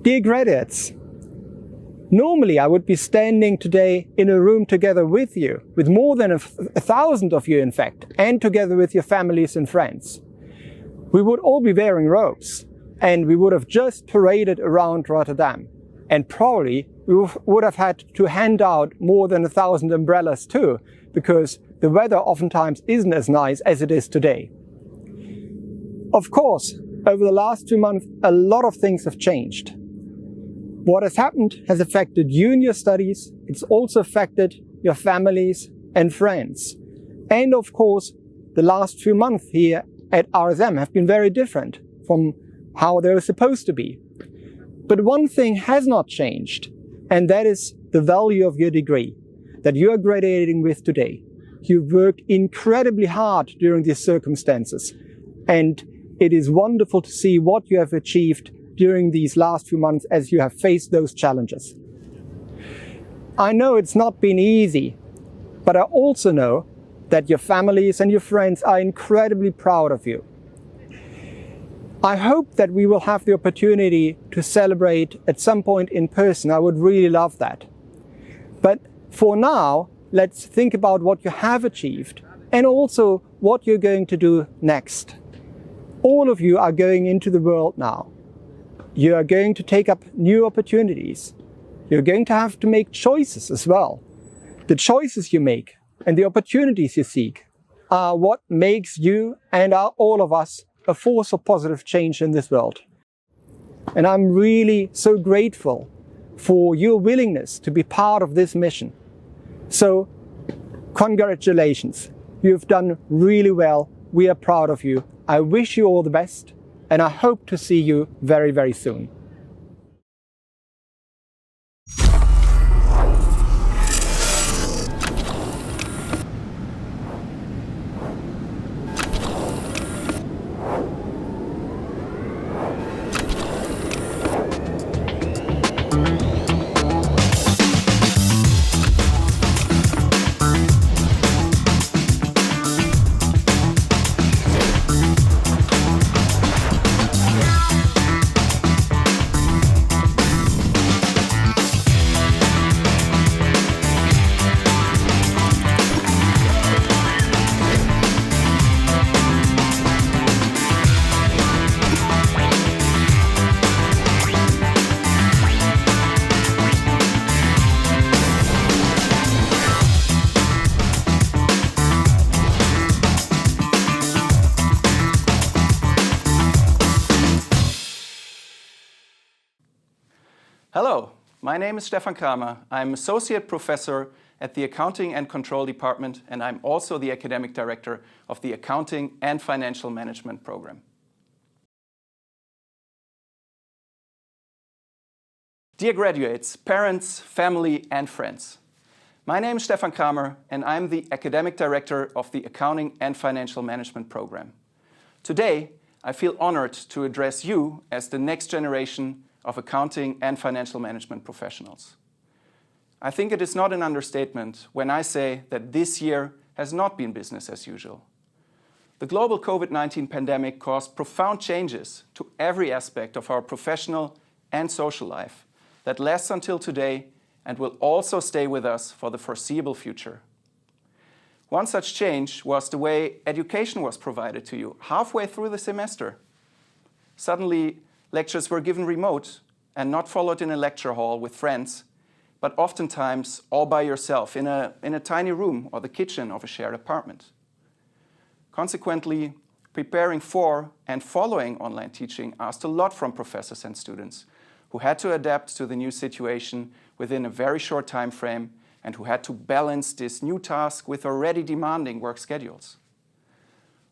Dear graduates, normally I would be standing today in a room together with you, with more than 1,000 of you in fact, and together with your families and friends. We would all be wearing robes, and we would have just paraded around Rotterdam. And probably we would have had to hand out more than 1,000 umbrellas too, because the weather oftentimes isn't as nice as it is today. Of course, over the last 2 months, a lot of things have changed. What has happened has affected you and your studies. It's also affected your families and friends. And of course, the last few months here at RSM have been very different from how they were supposed to be. But one thing has not changed, and that is the value of your degree that you are graduating with today. You've worked incredibly hard during these circumstances, and it is wonderful to see what you have achieved during these last few months as you have faced those challenges. I know it's not been easy, but I also know that your families and your friends are incredibly proud of you. I hope that we will have the opportunity to celebrate at some point in person. I would really love that. But for now, let's think about what you have achieved and also what you're going to do next. All of you are going into the world now. You are going to take up new opportunities. You're going to have to make choices as well. The choices you make and the opportunities you seek are what makes you and all of us a force for positive change in this world. And I'm really so grateful for your willingness to be part of this mission. So, congratulations. You've done really well. We are proud of you. I wish you all the best, and I hope to see you very, very soon. Hello, my name is Stefan Kramer. I'm Associate Professor at the Accounting and Control Department, and I'm also the Academic Director of the Accounting and Financial Management Program. Dear graduates, parents, family, and friends, my name is Stefan Kramer, and I'm the Academic Director of the Accounting and Financial Management Program. Today, I feel honored to address you as the next generation of accounting and financial management professionals. I think it is not an understatement when I say that this year has not been business as usual. The global COVID-19 pandemic caused profound changes to every aspect of our professional and social life that lasts until today and will also stay with us for the foreseeable future. One such change was the way education was provided to you halfway through the semester. Suddenly, lectures were given remote and not followed in a lecture hall with friends, but oftentimes all by yourself in a tiny room or the kitchen of a shared apartment. Consequently, preparing for and following online teaching asked a lot from professors and students who had to adapt to the new situation within a very short time frame and who had to balance this new task with already demanding work schedules.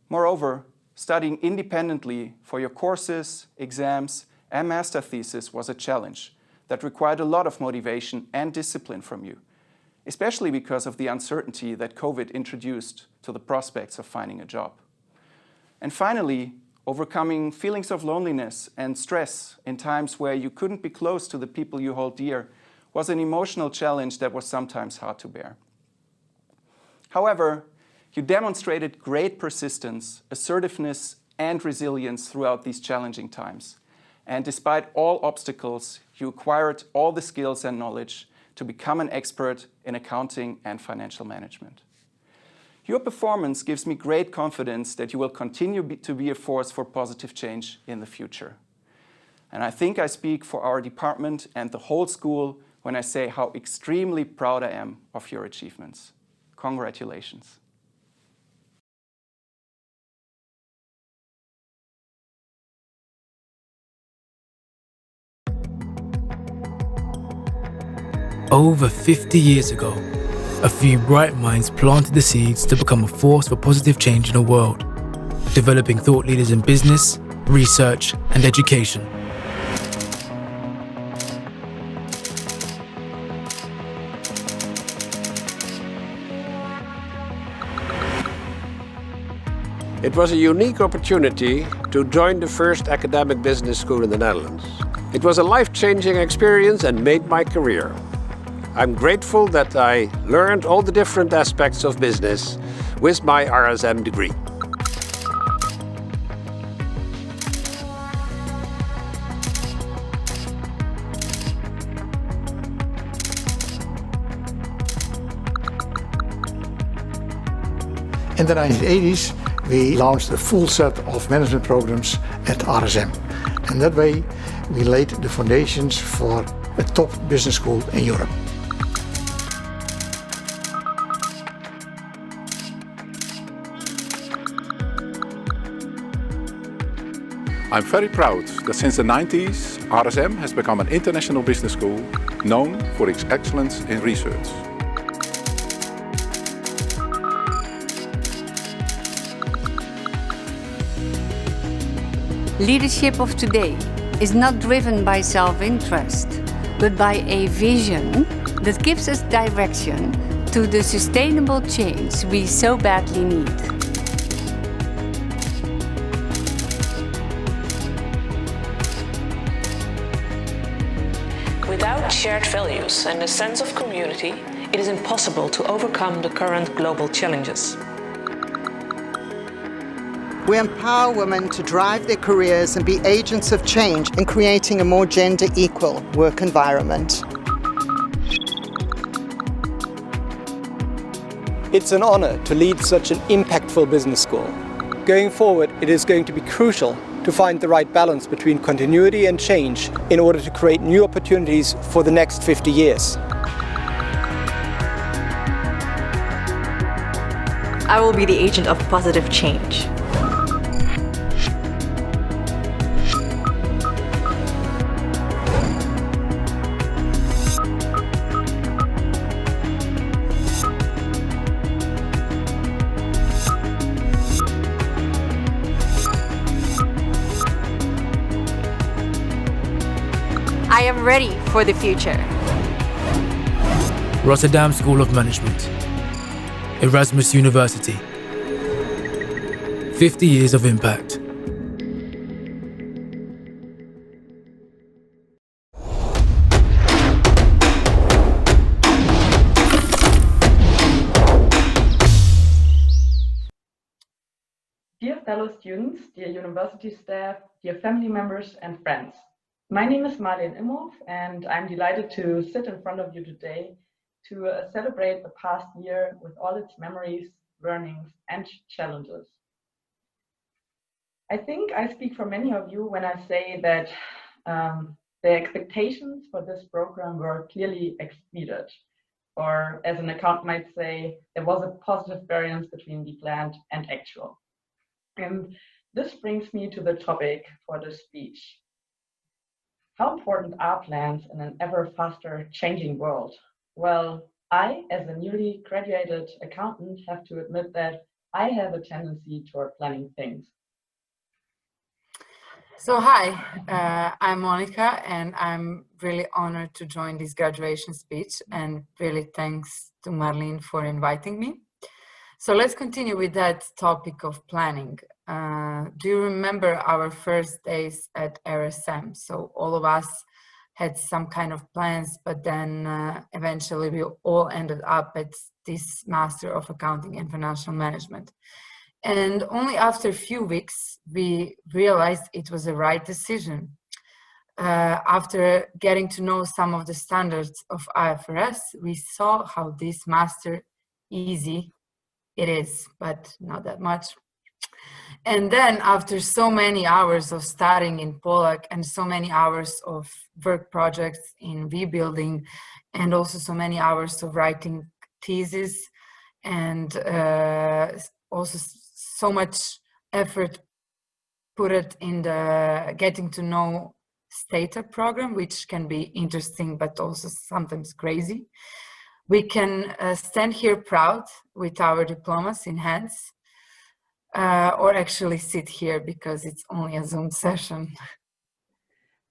Moreover, studying independently for your courses, exams, and master thesis was a challenge that required a lot of motivation and discipline from you, especially because of the uncertainty that COVID introduced to the prospects of finding a job. And finally, overcoming feelings of loneliness and stress in times where you couldn't be close to the people you hold dear was an emotional challenge that was sometimes hard to bear. However, you demonstrated great persistence, assertiveness, and resilience throughout these challenging times. And despite all obstacles, you acquired all the skills and knowledge to become an expert in accounting and financial management. Your performance gives me great confidence that you will continue to be a force for positive change in the future. And I think I speak for our department and the whole school when I say how extremely proud I am of your achievements. Congratulations. Over 50 years ago, a few bright minds planted the seeds to become a force for positive change in the world, developing thought leaders in business, research, and education. It was a unique opportunity to join the first academic business school in the Netherlands. It was a life-changing experience and made my career. I'm grateful that I learned all the different aspects of business with my RSM degree. In the 1980s, we launched a full set of management programs at RSM. And that way, we laid the foundations for a top business school in Europe. I'm very proud that since the 90s, RSM has become an international business school known for its excellence in research. Leadership of today is not driven by self-interest, but by a vision that gives us direction to the sustainable change we so badly need. Without shared values and a sense of community, it is impossible to overcome the current global challenges. We empower women to drive their careers and be agents of change in creating a more gender-equal work environment. It's an honor to lead such an impactful business school. Going forward, it is going to be crucial to find the right balance between continuity and change in order to create new opportunities for the next 50 years. I will be the agent of positive change. I am ready for the future. Rotterdam School of Management, Erasmus University, 50 years of impact. Dear fellow students, dear university staff, dear family members and friends. My name is Marlene Imhoff and I'm delighted to sit in front of you today to celebrate the past year with all its memories, learnings and challenges. I think I speak for many of you when I say that the expectations for this program were clearly exceeded, or as an accountant might say, there was a positive variance between the planned and actual. And this brings me to the topic for this speech. How important are plans in an ever faster changing world? Well, I, as a newly graduated accountant, have to admit that I have a tendency toward planning things. So hi, I'm Monica and I'm really honored to join this graduation speech, and really thanks to Marlene for inviting me. So let's continue with that topic of planning. Do you remember our first days at RSM? So all of us had some kind of plans, but then eventually we all ended up at this Master of Accounting and Financial Management. And only after a few weeks, we realized it was the right decision. After getting to know some of the standards of IFRS, we saw how this master easy it is, but not that much. And then after so many hours of studying in Polak and so many hours of work projects in rebuilding and also so many hours of writing thesis and also so much effort put it in the getting to know STATA program, which can be interesting but also sometimes crazy. We can stand here proud with our diplomas in hands, or actually sit here because it's only a Zoom session.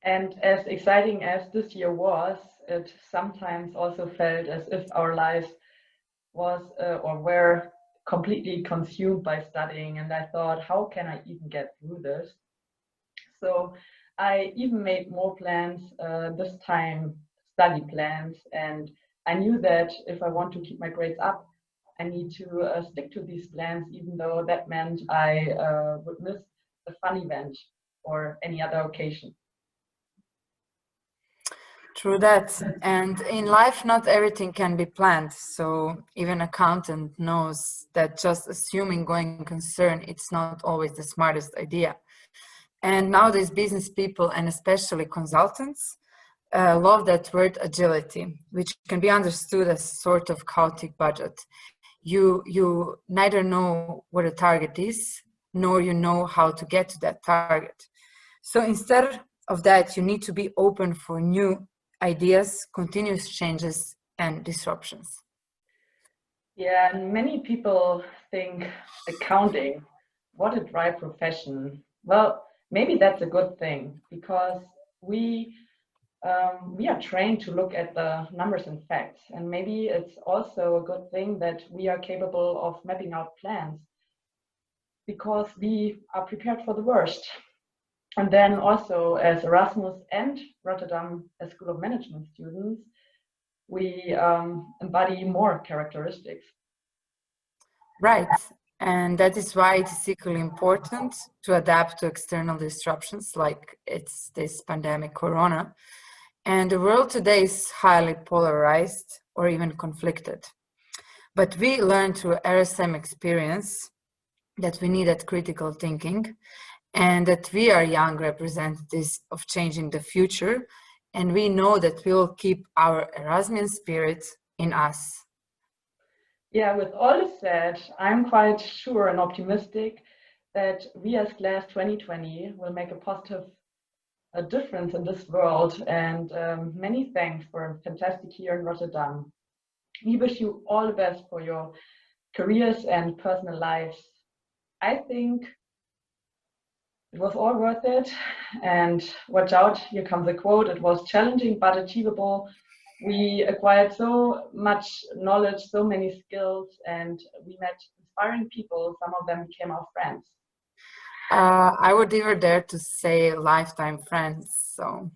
And as exciting as this year was, it sometimes also felt as if our lives was or were completely consumed by studying. And I thought, how can I even get through this? So I even made more plans, this time study plans. And I knew that if I want to keep my grades up, I need to stick to these plans, even though that meant I would miss a fun event or any other occasion. True that. And in life, not everything can be planned. So even accountant knows that just assuming going concern, it's not always the smartest idea. And nowadays, business people and especially consultants love that word agility, which can be understood as sort of chaotic budget. You neither know what a target is, nor you know how to get to that target. So instead of that, you need to be open for new ideas, continuous changes, and disruptions. Yeah, and many people think accounting, what a dry profession. Well, maybe that's a good thing because we are trained to look at the numbers and facts, and maybe it's also a good thing that we are capable of mapping out plans because we are prepared for the worst. And then also as Erasmus and Rotterdam as School of Management students, we embody more characteristics. Right, and that is why it is equally important to adapt to external disruptions like it's this pandemic corona. And the world today is highly polarized or even conflicted. But we learned through RSM experience that we needed critical thinking and that we are young representatives of changing the future. And we know that we will keep our Erasmian spirit in us. Yeah, with all this said, I'm quite sure and optimistic that we as Class 2020 will make a difference in this world, and many thanks for a fantastic year in Rotterdam. We wish you all the best for your careers and personal lives. I think it was all worth it, and watch out, here comes a quote, it was challenging but achievable. We acquired so much knowledge, so many skills, and we met inspiring people. Some of them became our friends. I would even dare to say lifetime friends, so.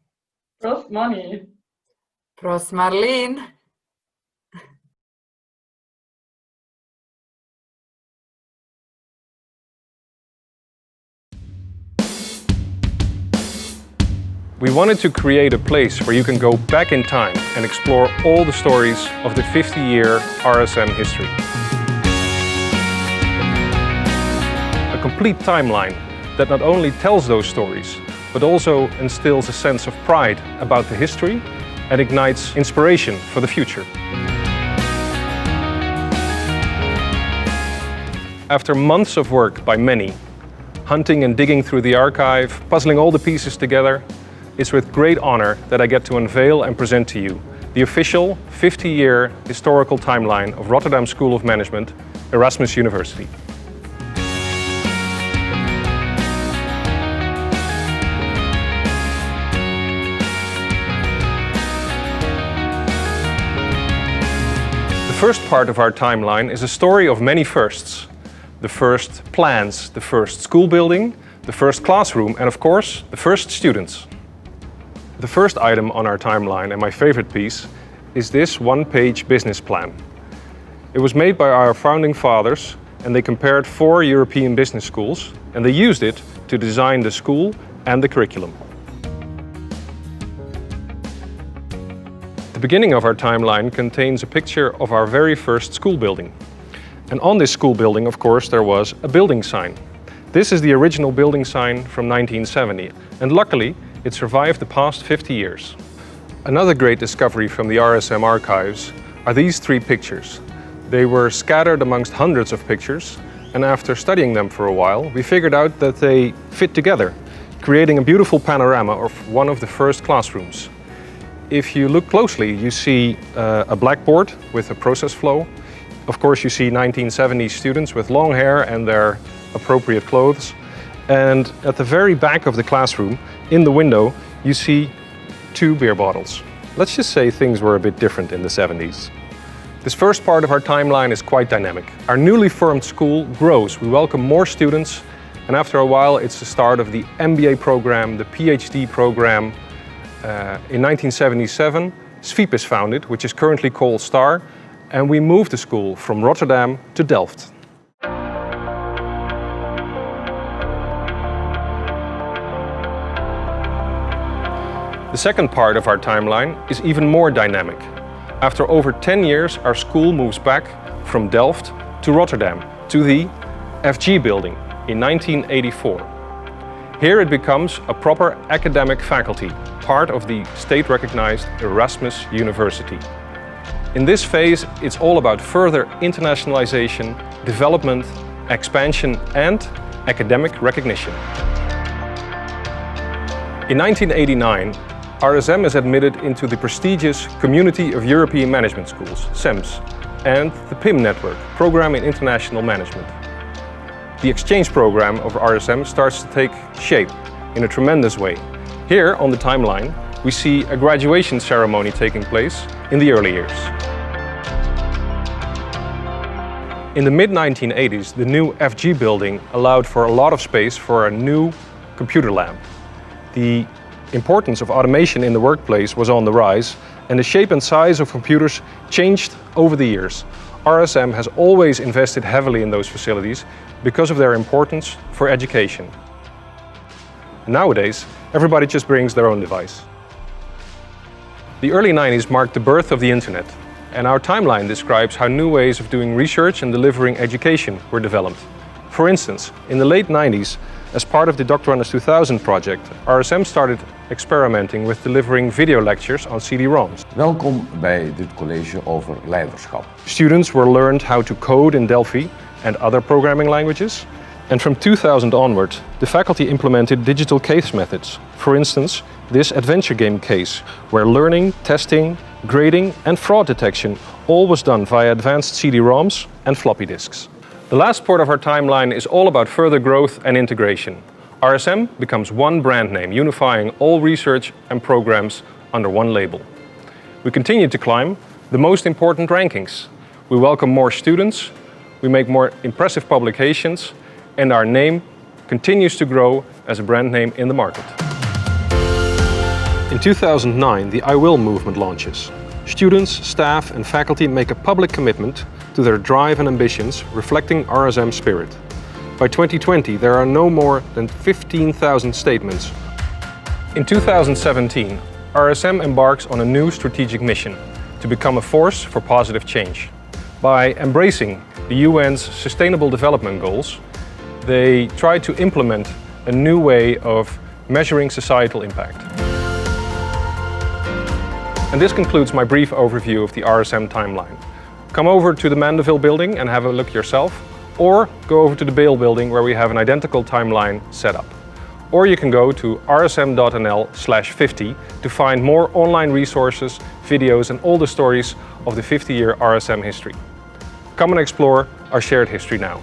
Prost, Moni. Prost, Marleen. We wanted to create a place where you can go back in time and explore all the stories of the 50-year RSM history. A complete timeline that not only tells those stories, but also instills a sense of pride about the history and ignites inspiration for the future. After months of work by many, hunting and digging through the archive, puzzling all the pieces together, it's with great honor that I get to unveil and present to you the official 50-year historical timeline of Rotterdam School of Management, Erasmus University. The first part of our timeline is a story of many firsts. The first plans, the first school building, the first classroom, and of course, the first students. The first item on our timeline, and my favorite piece, is this one-page business plan. It was made by our founding fathers, and they compared 4 European business schools, and they used it to design the school and the curriculum. The beginning of our timeline contains a picture of our very first school building. And on this school building, of course, there was a building sign. This is the original building sign from 1970, and luckily it survived the past 50 years. Another great discovery from the RSM archives are these 3 pictures. They were scattered amongst hundreds of pictures, and after studying them for a while, we figured out that they fit together, creating a beautiful panorama of one of the first classrooms. If you look closely, you see a blackboard with a process flow. Of course, you see 1970s students with long hair and their appropriate clothes. And at the very back of the classroom, in the window, you see 2 beer bottles. Let's just say things were a bit different in the 70s. This first part of our timeline is quite dynamic. Our newly formed school grows. We welcome more students, and after a while it's the start of the MBA program, the PhD program. In 1977, SVIP is founded, which is currently called STAR, and we moved the school from Rotterdam to Delft. The second part of our timeline is even more dynamic. After over 10 years, our school moves back from Delft to Rotterdam, to the FG building in 1984. Here it becomes a proper academic faculty, part of the state-recognized Erasmus University. In this phase, it's all about further internationalization, development, expansion, and academic recognition. In 1989, RSM is admitted into the prestigious Community of European Management Schools, CEMS, and the PIM network, Program in International Management. The exchange program of RSM starts to take shape in a tremendous way. Here on the timeline, we see a graduation ceremony taking place in the early years. In the mid-1980s, the new FG building allowed for a lot of space for a new computer lab. The importance of automation in the workplace was on the rise, and the shape and size of computers changed over the years. RSM has always invested heavily in those facilities because of their importance for education. Nowadays, everybody just brings their own device. The early 90s marked the birth of the internet, and our timeline describes how new ways of doing research and delivering education were developed. For instance, in the late 90s, as part of the Doctorandus 2000 project, RSM started experimenting with delivering video lectures on CD-ROMs. Welkom bij dit college over leiderschap. Students were learned how to code in Delphi and other programming languages. And from 2000 onward, the faculty implemented digital case methods. For instance, this adventure game case, where learning, testing, grading and fraud detection all was done via advanced CD-ROMs and floppy disks. The last part of our timeline is all about further growth and integration. RSM becomes one brand name, unifying all research and programs under one label. We continue to climb the most important rankings. We welcome more students, we make more impressive publications, and our name continues to grow as a brand name in the market. In 2009, the I Will movement launches. Students, staff and faculty make a public commitment to their drive and ambitions, reflecting RSM spirit. By 2020, there are no more than 15,000 statements. In 2017, RSM embarks on a new strategic mission to become a force for positive change. By embracing the UN's Sustainable Development Goals, they try to implement a new way of measuring societal impact. And this concludes my brief overview of the RSM timeline. Come over to the Mandeville building and have a look yourself, or go over to the Bale building where we have an identical timeline set up. Or you can go to rsm.nl/50 to find more online resources, videos and all the stories of the 50-year RSM history. Come and explore our shared history now.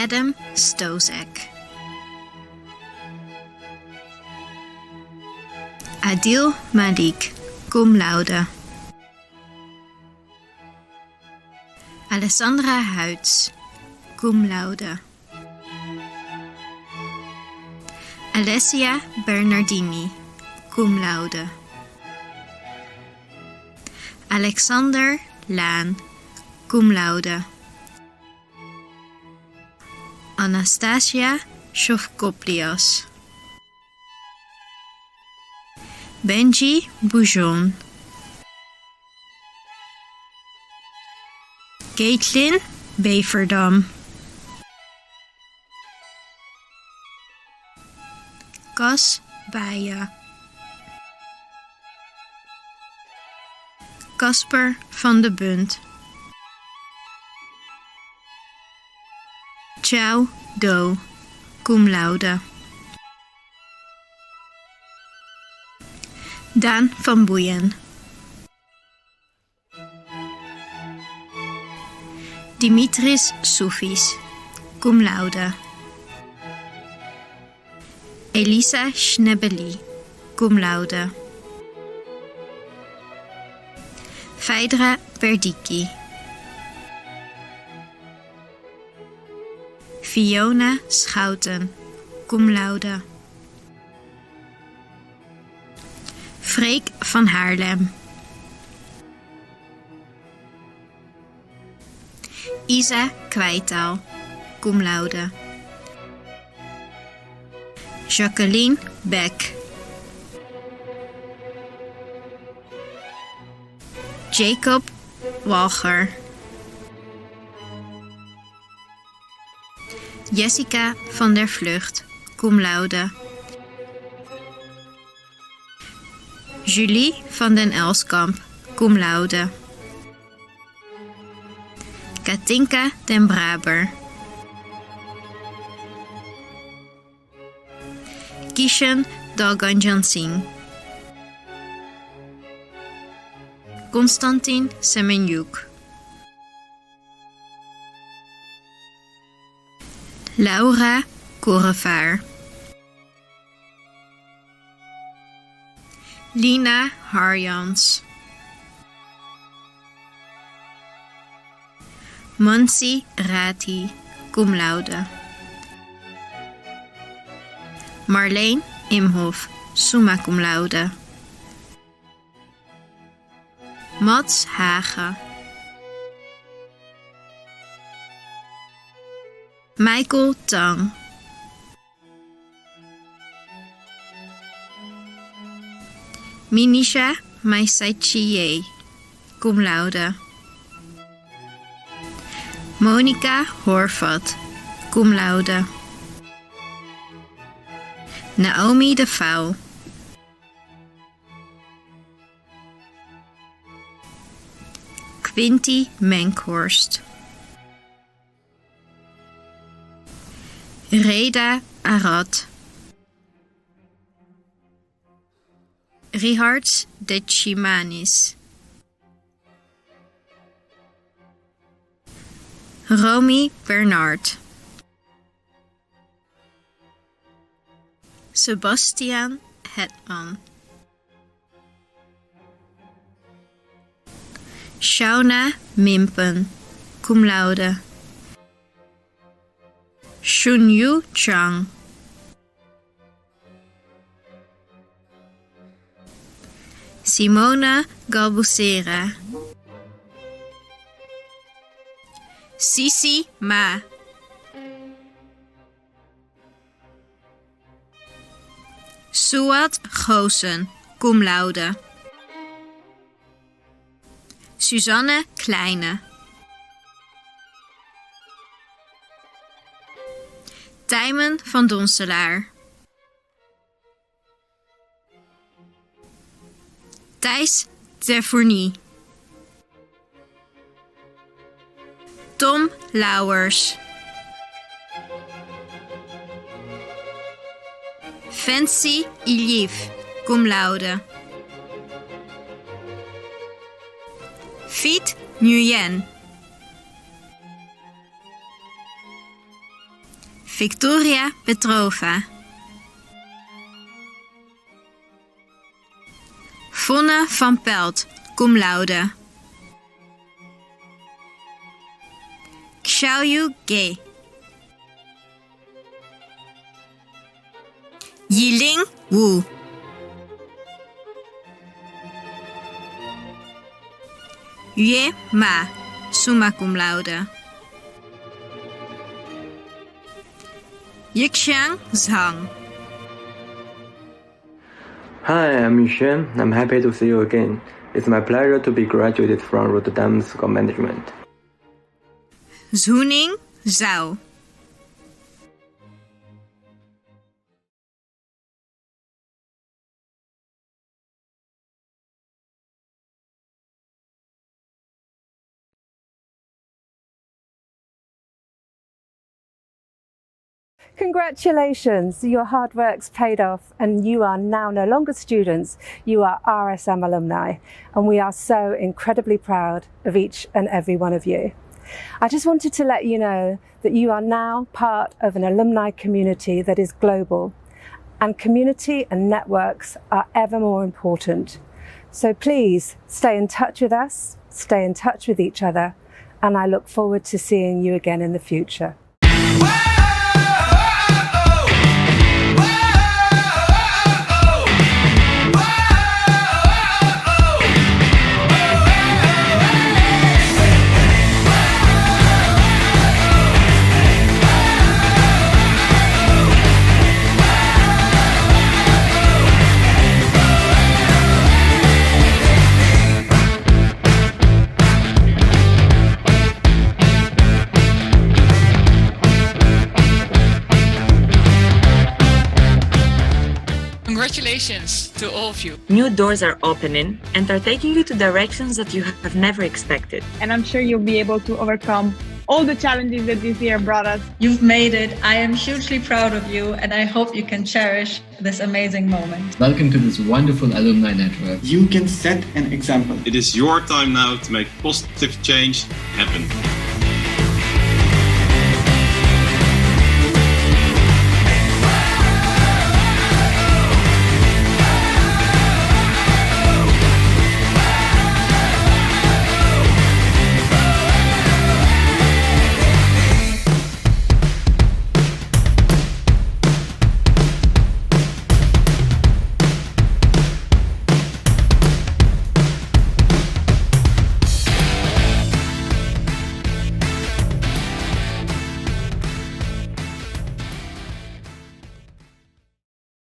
Adam Stozek. Adil Malik, cum laude. Alessandra Huids, cum laude. Alessia Bernardini, cum laude. Alexander Laan, cum laude. Anastasia Shovkoplios. Benji Boujon. Caitlin Beverdam. Cas Baya. Casper van de Bunt. Ciao Do, cum laude. Daan van Boeien. Dimitris Soufis, cum laude. Elisa Schnebeli, cum laude. Phaedra Perdicki. Fiona Schouten, cum laude. Freek van Haarlem. Isa Kwijtaal, cum laude. Jacqueline Beck. Jacob Walger. Jessica van der Vlucht, cum laude. Julie van den Elskamp, cum laude. Katinka den Braber. Kishan Dalganjan Singh. Konstantin Semenjuk. Laura Korevaar. Lina Harjans. Mansi Rati, cum laude. Marleen Imhoff, summa cum laude. Mats Hagen. Michael Tang. Minisha Maisaichiye, cum laude. Monica Horvat, cum laude. Naomi de Vouw. Quinty Menkhorst. Reda Arad. Richards de Chimanis. Romy Bernard. Sebastian Hetman. Shauna Mimpen, cum laude. Shunyu Chang. Simona Galbucera. Sisi Ma. Suat Goosen, cum laude. Suzanne Kleine. Tijmen van Donselaar. Thijs Terfournie. Tom Lauwers. Fancy Iliev, cum laude. Fiet Nguyen. Victoria Petrova. Vonne van Pelt, cum laude. Xiaoyu Ge. Yiling Wu. Yue Ma, summa cum laude. Yixiang Zhang. Hi, I'm Yuxuan. I'm happy to see you again. It's my pleasure to be graduated from Rotterdam School of Management. Zhuning Zhao. Congratulations, your hard work's paid off and you are now no longer students, you are RSM alumni, and we are so incredibly proud of each and every one of you. I just wanted to let you know that you are now part of an alumni community that is global, and community and networks are ever more important. So please stay in touch with us, stay in touch with each other, and I look forward to seeing you again in the future. Congratulations to all of you. New doors are opening and are taking you to directions that you have never expected. And I'm sure you'll be able to overcome all the challenges that this year brought us. You've made it. I am hugely proud of you, and I hope you can cherish this amazing moment. Welcome to this wonderful alumni network. You can set an example. It is your time now to make positive change happen.